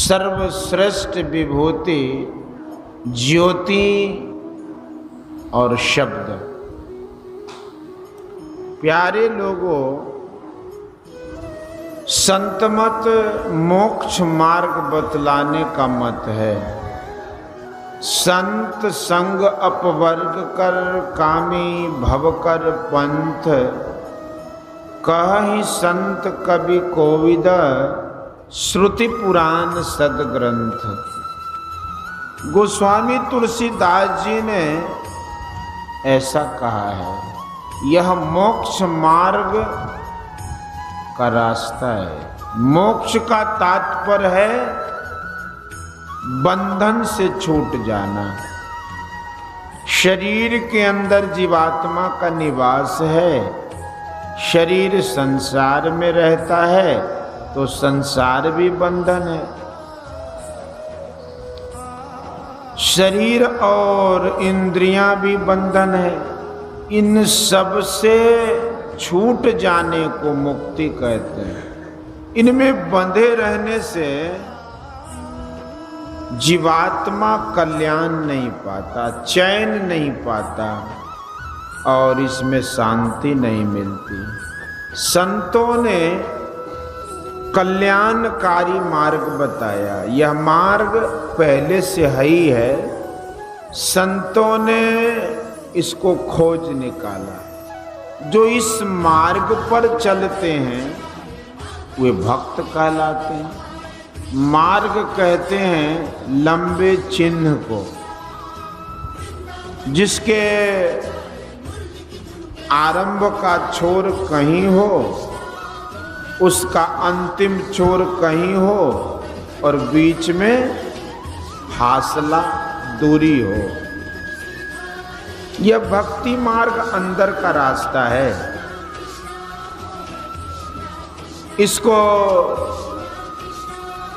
सर्वश्रेष्ठ विभूति ज्योति और शब्द। प्यारे लोगों, संत मत मोक्ष मार्ग बतलाने का मत है। संत संग अपवर्ग कर कामी भव कर पंथ, कहि संत कवि कोविद श्रुति पुराण सदग्रंथ। गोस्वामी तुलसीदास जी ने ऐसा कहा है, यह मोक्ष मार्ग का रास्ता है। मोक्ष का तात्पर्य है बंधन से छूट जाना। शरीर के अंदर जीवात्मा का निवास है। शरीर संसार में रहता है तो संसार भी बंधन है। शरीर और इंद्रियां भी बंधन है। इन सब से छूट जाने को मुक्ति कहते हैं। इनमें बंधे रहने से जीवात्मा कल्याण नहीं पाता, चैन नहीं पाता और इसमें शांति नहीं मिलती। संतों ने कल्याणकारी मार्ग बताया। यह मार्ग पहले से ही है, संतों ने इसको खोज निकाला। जो इस मार्ग पर चलते हैं वे भक्त कहलाते हैं। मार्ग कहते हैं लंबे चिन्ह को, जिसके आरंभ का छोर कहीं हो, उसका अंतिम छोर कहीं हो और बीच में फासला दूरी हो। यह भक्ति मार्ग अंदर का रास्ता है। इसको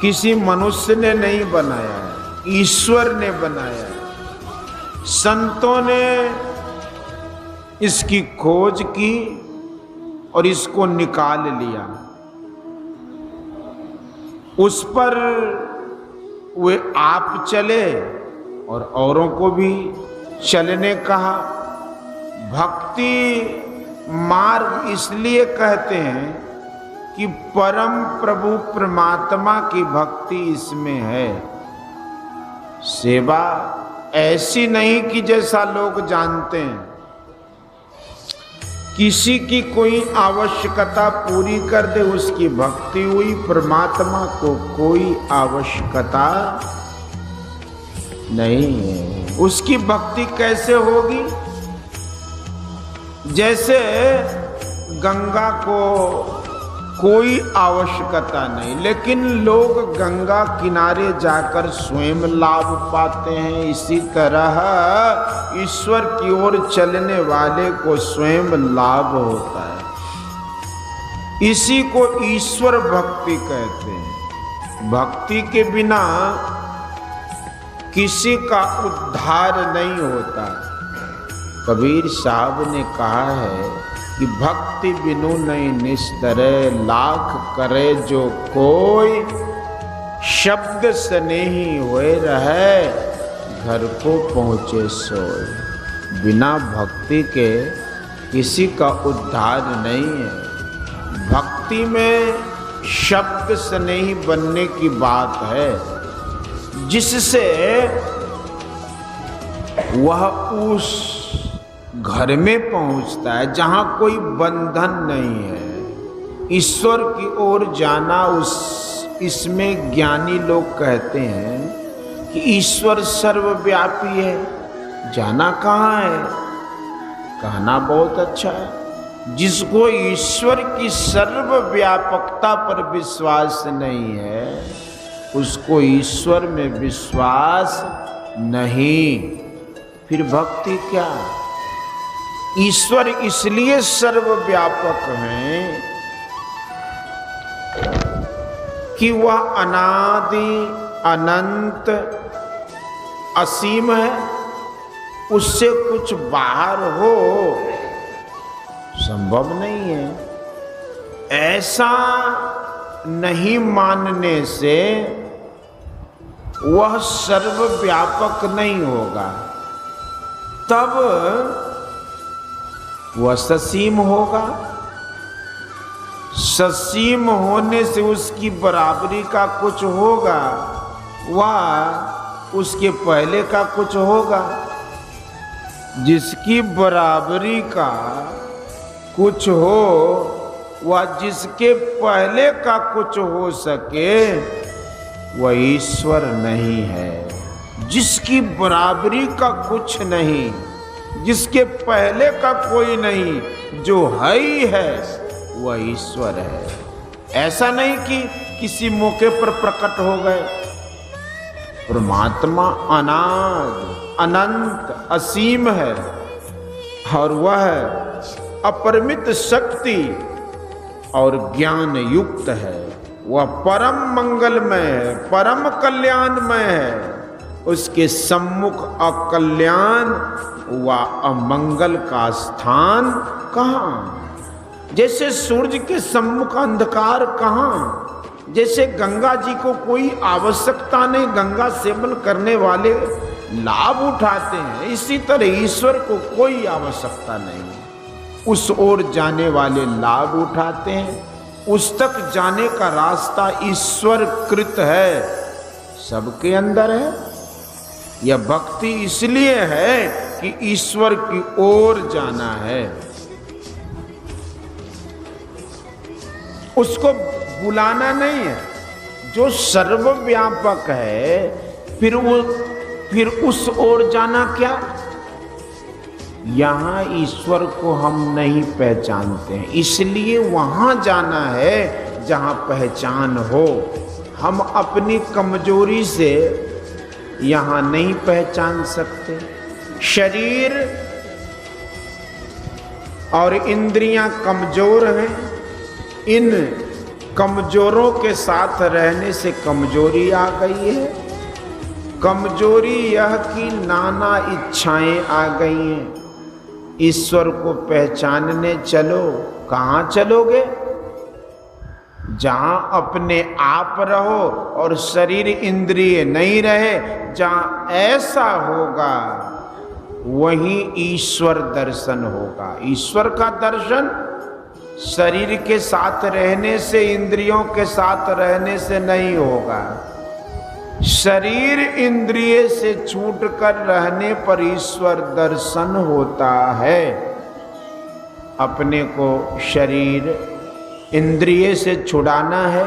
किसी मनुष्य ने नहीं बनाया है, ईश्वर ने बनाया है। संतों ने इसकी खोज की और इसको निकाल लिया। उस पर वे आप चले और औरों को भी चलने कहा। भक्ति मार्ग इसलिए कहते हैं कि परम प्रभु परमात्मा की भक्ति इसमें है। सेवा ऐसी नहीं कि जैसा लोग जानते हैं, किसी की कोई आवश्यकता पूरी कर दे उसकी भक्ति हुई। परमात्मा को कोई आवश्यकता नहीं है। उसकी भक्ति कैसे होगी? जैसे गंगा को कोई आवश्यकता नहीं, लेकिन लोग गंगा किनारे जाकर स्वयं लाभ पाते हैं। इसी तरह ईश्वर की ओर चलने वाले को स्वयं लाभ होता है। इसी को ईश्वर भक्ति कहते हैं। भक्ति के बिना किसी का उद्धार नहीं होता। कबीर साहब ने कहा है कि भक्ति बिनु नहीं निस्तरे, लाख करे जो कोई, शब्द स्नेही होए रहे, घर को पहुँचे सोए। बिना भक्ति के किसी का उद्धार नहीं है। भक्ति में शब्द स्नेही बनने की बात है, जिससे वह उस घर में पहुंचता है जहां कोई बंधन नहीं है। ईश्वर की ओर जाना, इसमें ज्ञानी लोग कहते हैं कि ईश्वर सर्वव्यापी है। जाना कहाँ है? कहना बहुत अच्छा है। जिसको ईश्वर की सर्वव्यापकता पर विश्वास नहीं है, उसको ईश्वर में विश्वास नहीं। फिर भक्ति क्या? ईश्वर इसलिए सर्वव्यापक हैं कि वह अनादि अनंत असीम है। उससे कुछ बाहर हो संभव नहीं है। ऐसा नहीं मानने से वह सर्वव्यापक नहीं होगा, तब वह ससीम होगा। ससीम होने से उसकी बराबरी का कुछ होगा, वह उसके पहले का कुछ होगा। जिसकी बराबरी का कुछ हो, वह जिसके पहले का कुछ हो सके, वह ईश्वर नहीं है। जिसकी बराबरी का कुछ नहीं, जिसके पहले का कोई नहीं, जो है ही है, वह ईश्वर है। ऐसा नहीं कि किसी मौके पर प्रकट हो गए। परमात्मा अनादि अनंत असीम है और वह अपरिमित शक्ति और ज्ञान युक्त है। वह परम मंगलमय है, परम कल्याणमय है। उसके सम्मुख अकल्याण व अमंगल का स्थान कहाँ? जैसे सूर्य के सम्मुख अंधकार कहाँ? जैसे गंगा जी को कोई आवश्यकता नहीं, गंगा सेवन करने वाले लाभ उठाते हैं, इसी तरह ईश्वर को कोई आवश्यकता नहीं, उस ओर जाने वाले लाभ उठाते हैं। उस तक जाने का रास्ता ईश्वर कृत है, सबके अंदर है। यह भक्ति इसलिए है कि ईश्वर की ओर जाना है। उसको बुलाना नहीं है। जो सर्वव्यापक है, फिर उस ओर जाना क्या? यहां ईश्वर को हम नहीं पहचानते हैं, इसलिए वहां जाना है जहां पहचान हो। हम अपनी कमजोरी से यहां नहीं पहचान सकते। शरीर और इंद्रियां कमजोर हैं। इन कमजोरों के साथ रहने से कमजोरी आ गई है। कमजोरी यह कि नाना इच्छाएं आ गई हैं। ईश्वर को पहचानने चलो, कहाँ चलोगे? जहां अपने आप रहो और शरीर इंद्रिय नहीं रहे, जहां ऐसा होगा वहीं ईश्वर दर्शन होगा। ईश्वर का दर्शन शरीर के साथ रहने से, इंद्रियों के साथ रहने से नहीं होगा। शरीर इंद्रिय से छूटकर रहने पर ईश्वर दर्शन होता है। अपने को शरीर इंद्रिय से छुड़ाना है,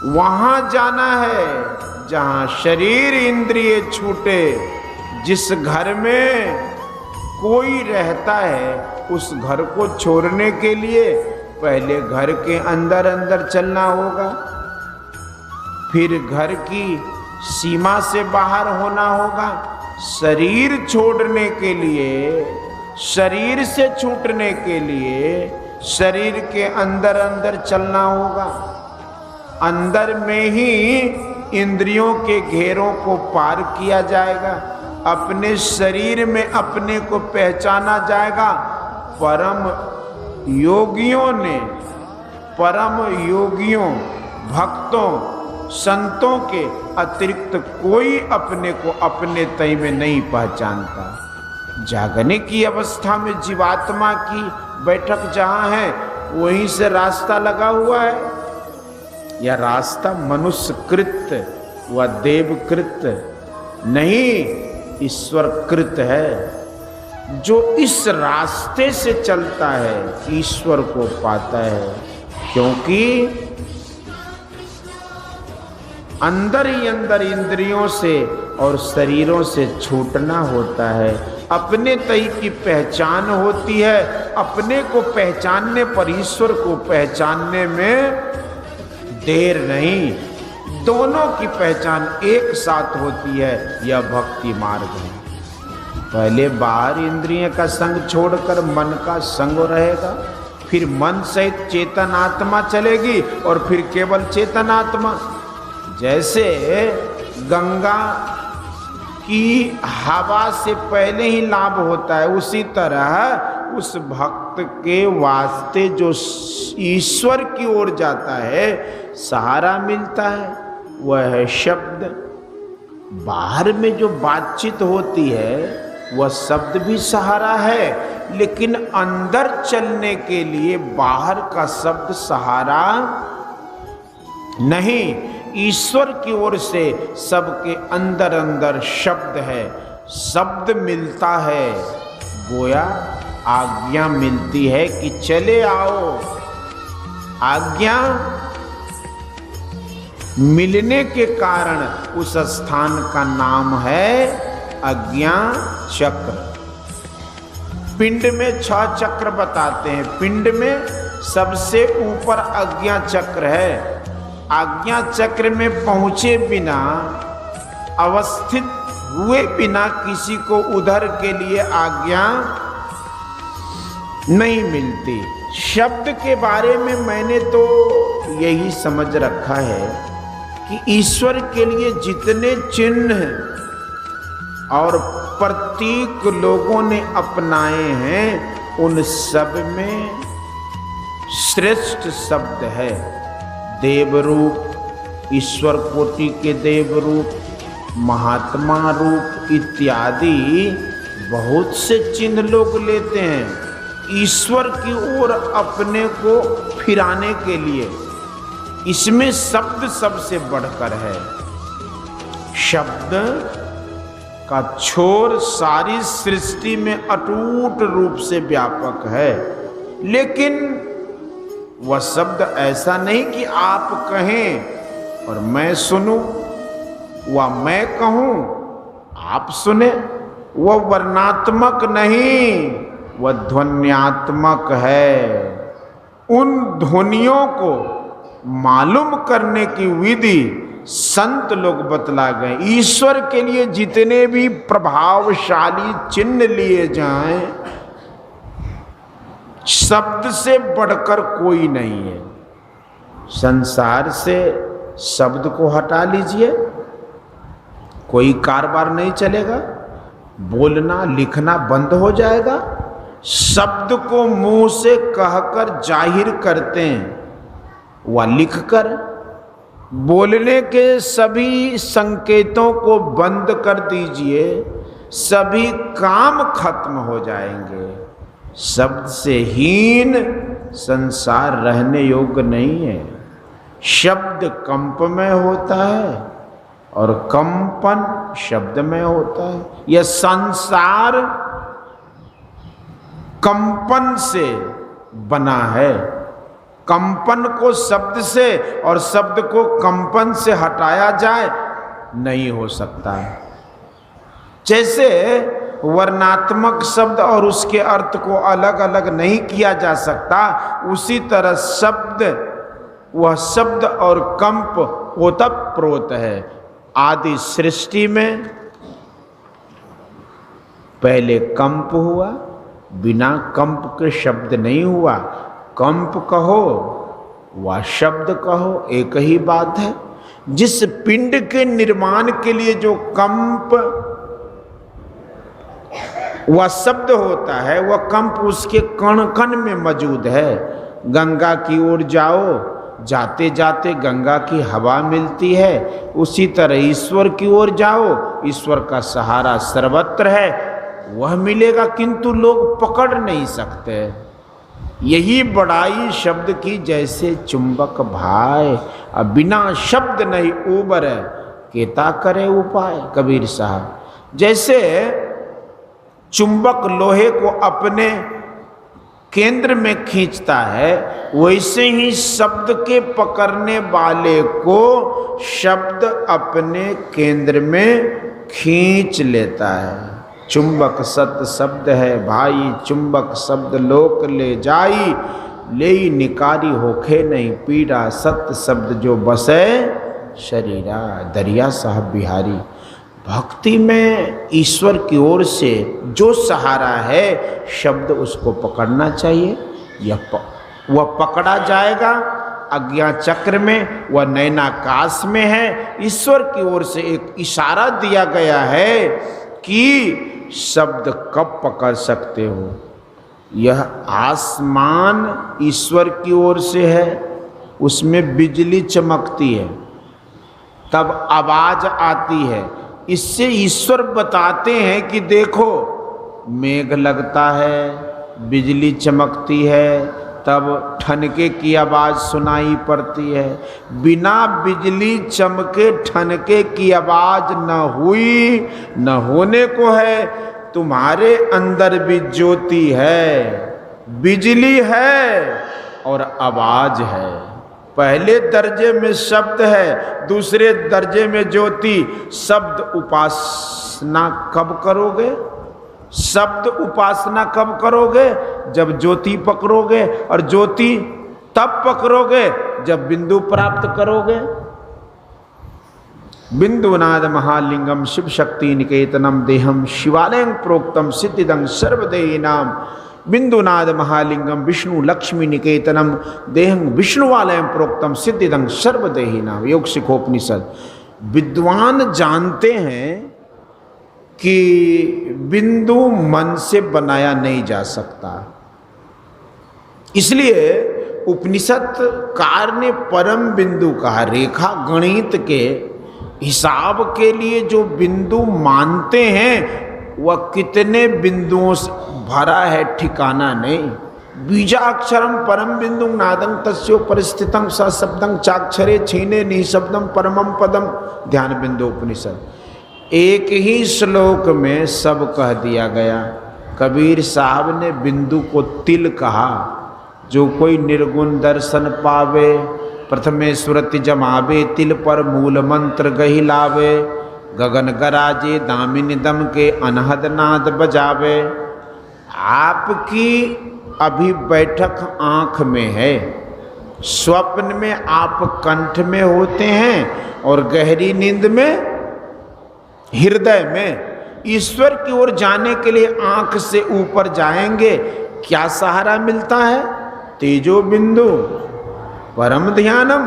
वहां जाना है जहां शरीर इंद्रिय छूटे। जिस घर में कोई रहता है, उस घर को छोड़ने के लिए पहले घर के अंदर अंदर चलना होगा, फिर घर की सीमा से बाहर होना होगा। शरीर छोड़ने के लिए, शरीर से छूटने के लिए शरीर के अंदर अंदर चलना होगा। अंदर में ही इंद्रियों के घेरों को पार किया जाएगा। अपने शरीर में अपने को पहचाना जाएगा। परम योगियों भक्तों संतों के अतिरिक्त कोई अपने को अपने तय में नहीं पहचानता। जागने की अवस्था में जीवात्मा की बैठक जहां है, वहीं से रास्ता लगा हुआ है। यह रास्ता मनुष्यकृत व देवकृत नहीं, ईश्वरकृत है। जो इस रास्ते से चलता है ईश्वर को पाता है, क्योंकि अंदर ही अंदर इंद्रियों से और शरीरों से छूटना होता है। अपने तय की पहचान होती है। अपने को पहचानने पर ईश्वर को पहचानने में देर नहीं। दोनों की पहचान एक साथ होती है। यह भक्ति मार्ग है। पहले बाहर इंद्रिय का संग छोड़कर मन का संग रहेगा, फिर मन सहित चेतन आत्मा चलेगी और फिर केवल चेतन आत्मा। जैसे गंगा की हवा से पहले ही लाभ होता है, उसी तरह उस भक्त के वास्ते जो ईश्वर की ओर जाता है, सहारा मिलता है। वह है शब्द। बाहर में जो बातचीत होती है वह शब्द भी सहारा है, लेकिन अंदर चलने के लिए बाहर का शब्द सहारा नहीं। ईश्वर की ओर से सबके अंदर अंदर शब्द है, शब्द मिलता है, गोया आज्ञा मिलती है कि चले आओ। आज्ञा मिलने के कारण उस स्थान का नाम है आज्ञा चक्र। पिंड में 6 चक्र बताते हैं, पिंड में सबसे ऊपर आज्ञा चक्र है। आज्ञा चक्र में पहुंचे बिना, अवस्थित हुए बिना किसी को उधर के लिए आज्ञा नहीं मिलती। शब्द के बारे में मैंने तो यही समझ रखा है कि ईश्वर के लिए जितने चिन्ह और प्रतीक लोगों ने अपनाए हैं, उन सब में श्रेष्ठ शब्द है देव रूप, ईश्वर कोटि के देव रूप, महात्मा रूप इत्यादि बहुत से चिन्ह लोग लेते हैं ईश्वर की ओर अपने को फिराने के लिए। इसमें शब्द सबसे बढ़कर है। शब्द का छोर सारी सृष्टि में अटूट रूप से व्यापक है, लेकिन वह शब्द ऐसा नहीं कि आप कहें और मैं सुनूं, वह मैं कहूं आप सुने। वह वर्णात्मक नहीं, वह ध्वन्यात्मक है। उन ध्वनियों को मालूम करने की विधि संत लोग बतला गए। ईश्वर के लिए जितने भी प्रभावशाली चिन्ह लिए जाएं, शब्द से बढ़कर कोई नहीं है। संसार से शब्द को हटा लीजिए, कोई कारोबार नहीं चलेगा, बोलना लिखना बंद हो जाएगा। शब्द को मुंह से कहकर जाहिर करते हैं, वह लिखकर। बोलने के सभी संकेतों को बंद कर दीजिए, सभी काम खत्म हो जाएंगे। शब्द से हीन संसार रहने योग्य नहीं है। शब्द कंप में होता है और कंपन शब्द में होता है। यह संसार कंपन से बना है। कंपन को शब्द से और शब्द को कंपन से हटाया जाए नहीं हो सकता है। जैसे वर्णात्मक शब्द और उसके अर्थ को अलग अलग नहीं किया जा सकता, उसी तरह शब्द, वह शब्द और कंप ओतप्रोत है। आदि सृष्टि में पहले कंप हुआ, बिना कंप के शब्द नहीं हुआ। कंप कहो व शब्द कहो एक ही बात है। जिस पिंड के निर्माण के लिए जो कंप वह शब्द होता है, वह कंप उसके कण कण में मौजूद है। गंगा की ओर जाओ, जाते जाते गंगा की हवा मिलती है। उसी तरह ईश्वर की ओर जाओ, ईश्वर का सहारा सर्वत्र है, वह मिलेगा, किंतु लोग पकड़ नहीं सकते। यही बड़ाई शब्द की, जैसे चुंबक भाई अब बिना शब्द नहीं उबर, केता करे उपाय, कबीर साहब। जैसे चुंबक लोहे को अपने केंद्र में खींचता है, वैसे ही शब्द के पकड़ने वाले को शब्द अपने केंद्र में खींच लेता है। चुंबक सत शब्द है भाई, चुंबक शब्द लोक ले जाई, ले निकारी होखे नहीं पीड़ा, सत्य शब्द जो बसे शरीरा। दरिया साहब बिहारी। भक्ति में ईश्वर की ओर से जो सहारा है, शब्द उसको पकड़ना चाहिए। वह पकड़ा जाएगा आज्ञा चक्र में, वह नैनाकाश में है। ईश्वर की ओर से एक इशारा दिया गया है कि शब्द कब पकड़ सकते हो। यह आसमान ईश्वर की ओर से है, उसमें बिजली चमकती है, तब आवाज आती है। इससे ईश्वर बताते हैं कि देखो मेघ लगता है, बिजली चमकती है, तब ठनके की आवाज सुनाई पड़ती है। बिना बिजली चमके ठनके की आवाज न हुई न होने को है। तुम्हारे अंदर भी ज्योति है, बिजली है और आवाज है। पहले दर्जे में शब्द है, दूसरे दर्जे में ज्योति। शब्द उपासना कब करोगे? शब्द उपासना कब करोगे? जब ज्योति पकड़ोगे, और ज्योति तब पकड़ोगे जब बिंदु प्राप्त करोगे। बिंदुनाद महालिंगम शिव शक्ति निकेतनम देहम शिवालयं प्रोक्तम सिद्धिदं सर्वदेहिनाम। बिंदुनाद महालिंगम विष्णु लक्ष्मी निकेतनम देहं विष्णुवालयं प्रोक्तम सिद्धिदं सर्वदेहिनाम। योग सिखोपनिषद। विद्वान जानते हैं कि बिंदु मन से बनाया नहीं जा सकता, इसलिए उपनिषद कार ने परम बिंदु कहा। रेखा गणित के हिसाब के लिए जो बिंदु मानते हैं वह कितने बिंदुओं से भरा है ठिकाना नहीं। बीजाक्षरम परम बिंदु नादं तस्यो परिस्थितं सशब्दं चाक्षरे छीने निशब्दं परमं पदम। ध्यान बिंदु उपनिषद। एक ही श्लोक में सब कह दिया गया। कबीर साहब ने बिंदु को तिल कहा। जो कोई निर्गुण दर्शन पावे, प्रथमे सुरति जमावे, तिल पर मूल मंत्र गही लावे। गगन गराजे दामिनी दम के अनहद नाद बजावे। आपकी अभी बैठक आँख में है, स्वप्न में आप कंठ में होते हैं और गहरी नींद में हृदय में। ईश्वर की ओर जाने के लिए आँख से ऊपर जाएंगे, क्या सहारा मिलता है? तेजो बिंदु परम ध्यानम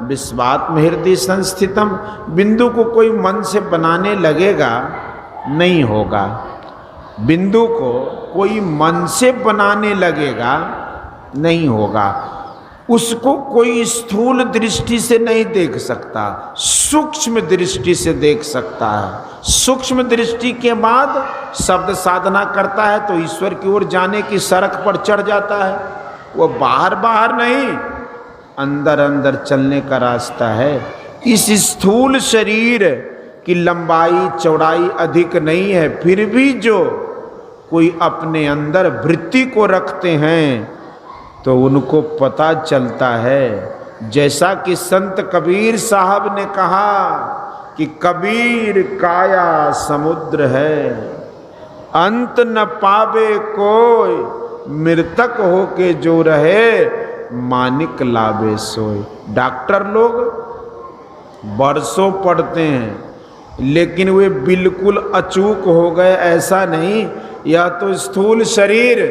विश्वात्म हृदय संस्थितम। बिंदु को कोई मन से बनाने लगेगा नहीं होगा। बिंदु को कोई मन से बनाने लगेगा नहीं होगा। उसको कोई स्थूल दृष्टि से नहीं देख सकता, सूक्ष्म दृष्टि से देख सकता है। सूक्ष्म दृष्टि के बाद शब्द साधना करता है तो ईश्वर की ओर जाने की सड़क पर चढ़ जाता है। वो बाहर बाहर नहीं, अंदर अंदर चलने का रास्ता है। इस स्थूल शरीर की लंबाई चौड़ाई अधिक नहीं है, फिर भी जो कोई अपने अंदर वृत्ति को रखते हैं तो उनको पता चलता है। जैसा कि संत कबीर साहब ने कहा कि कबीर काया समुद्र है, अंत न पावे कोई, मृतक होके जो रहे मानिक लावे सोए। डॉक्टर लोग बरसों पढ़ते हैं लेकिन वे बिल्कुल अचूक हो गए ऐसा नहीं। यह तो स्थूल शरीर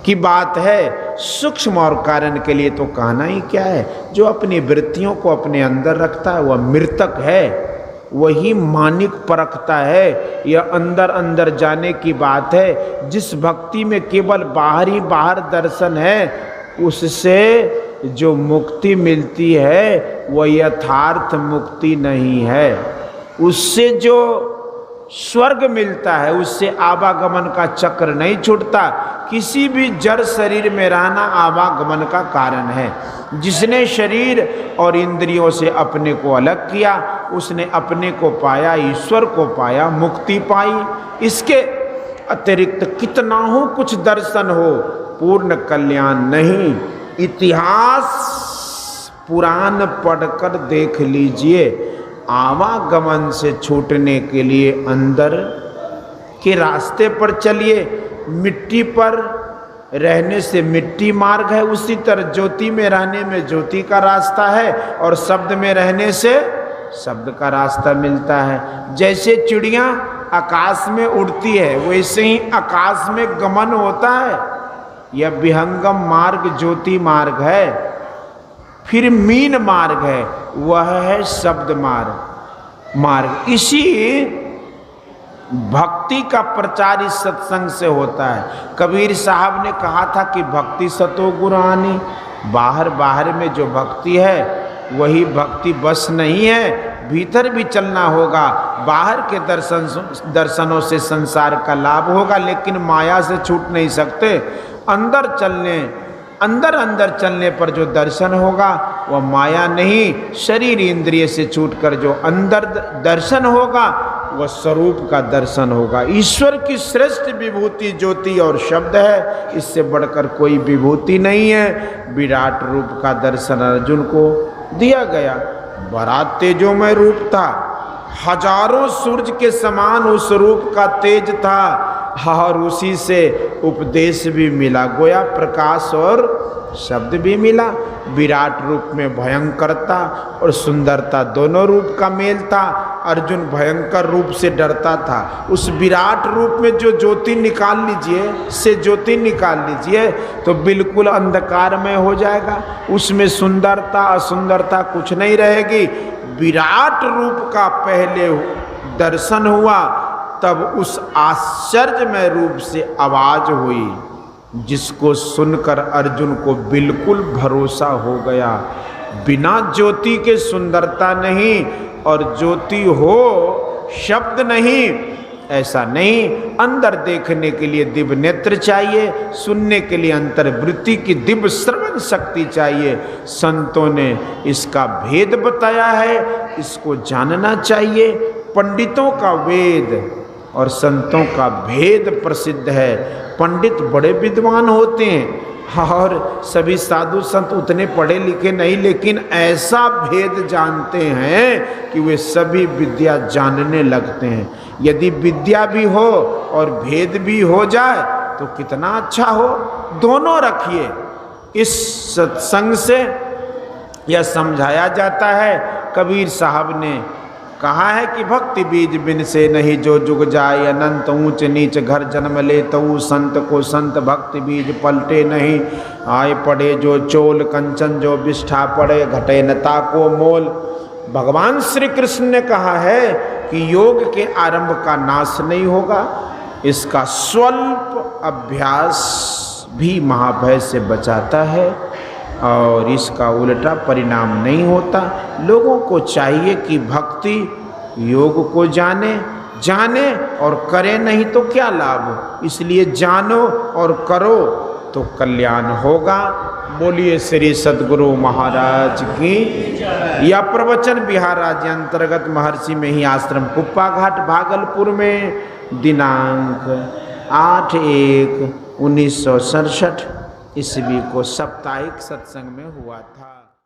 की बात है, सूक्ष्म और कारण के लिए तो कहना ही क्या है। जो अपनी वृत्तियों को अपने अंदर रखता है वह मृतक है, वही मानिक परखता है। यह अंदर अंदर जाने की बात है। जिस भक्ति में केवल बाहर ही बाहर दर्शन है, उससे जो मुक्ति मिलती है वह यथार्थ मुक्ति नहीं है। उससे जो स्वर्ग मिलता है उससे आवागमन का चक्र नहीं छूटता। किसी भी जड़ शरीर में रहना आवागमन का कारण है। जिसने शरीर और इंद्रियों से अपने को अलग किया उसने अपने को पाया, ईश्वर को पाया, मुक्ति पाई। इसके अतिरिक्त कितना हो कुछ दर्शन हो, पूर्ण कल्याण नहीं। इतिहास पुराण पढ़कर देख लीजिए। आवागमन से छूटने के लिए अंदर के रास्ते पर चलिए। मिट्टी पर रहने से मिट्टी मार्ग है, उसी तरह ज्योति में रहने में ज्योति का रास्ता है और शब्द में रहने से शब्द का रास्ता मिलता है। जैसे चिड़िया आकाश में उड़ती है वैसे ही आकाश में गमन होता है। यह विहंगम मार्ग ज्योति मार्ग है। फिर मीन मार्ग है, वह है शब्द मार्ग। इसी भक्ति का प्रचार इस सत्संग से होता है। कबीर साहब ने कहा था कि भक्ति सतो गुरानी। बाहर बाहर में जो भक्ति है वही भक्ति बस नहीं है। भीतर भी चलना होगा। बाहर के दर्शनों से संसार का लाभ होगा, लेकिन माया से छूट नहीं सकते। अंदर चलने पर जो दर्शन होगा वह माया नहीं, शरीर इंद्रिय से छूटकर जो अंदर दर्शन होगा वह स्वरूप का दर्शन होगा। ईश्वर की श्रेष्ठ विभूति ज्योति और शब्द है, इससे बढ़कर कोई विभूति नहीं है। विराट रूप का दर्शन अर्जुन को दिया गया। बड़ा तेजोमय रूप था, हजारों सूरज के समान उस रूप का तेज था, और उसी से उपदेश भी मिला, गोया प्रकाश और शब्द भी मिला। विराट रूप में भयंकरता और सुंदरता दोनों रूप का मेल था। अर्जुन भयंकर रूप से डरता था। उस विराट रूप में जो ज्योति निकाल लीजिए तो बिल्कुल अंधकार में हो जाएगा। उसमें सुंदरता असुंदरता कुछ नहीं रहेगी। विराट रूप का पहले दर्शन हुआ, तब उस आश्चर्यमय रूप से आवाज हुई, जिसको सुनकर अर्जुन को बिल्कुल भरोसा हो गया। बिना ज्योति के सुंदरता नहीं, और ज्योति हो शब्द नहीं, ऐसा नहीं। अंदर देखने के लिए दिव्य नेत्र चाहिए, सुनने के लिए अंतर्वृत्ति की दिव्य श्रवण शक्ति चाहिए। संतों ने इसका भेद बताया है, इसको जानना चाहिए। पंडितों का वेद और संतों का भेद प्रसिद्ध है। पंडित बड़े विद्वान होते हैं और सभी साधु संत उतने पढ़े लिखे नहीं, लेकिन ऐसा भेद जानते हैं कि वे सभी विद्या जानने लगते हैं। यदि विद्या भी हो और भेद भी हो जाए तो कितना अच्छा हो। दोनों रखिए। इस सत्संग से यह समझाया जाता है, कबीर साहब ने कहा है कि भक्ति बीज बिन से नहीं जो जुग जाए, अनंत ऊंच नीच घर जन्म ले तऊ संत को संत, भक्ति बीज पलटे नहीं। आए पड़े जो चोल कंचन जो बिष्ठा पड़े, घटे नता को मोल। भगवान श्री कृष्ण ने कहा है कि योग के आरंभ का नाश नहीं होगा, इसका स्वल्प अभ्यास भी महाभय से बचाता है, और इसका उल्टा परिणाम नहीं होता। लोगों को चाहिए कि भक्ति योग को जाने और करे, नहीं तो क्या लाभ। इसलिए जानो और करो तो कल्याण होगा। बोलिए श्री सद्गुरु महाराज की। यह प्रवचन बिहार राज्य अंतर्गत महर्षि में ही आश्रम कुप्पा घाट भागलपुर में दिनांक 8/1/1967 ईस्वी को साप्ताहिक सत्संग में हुआ था।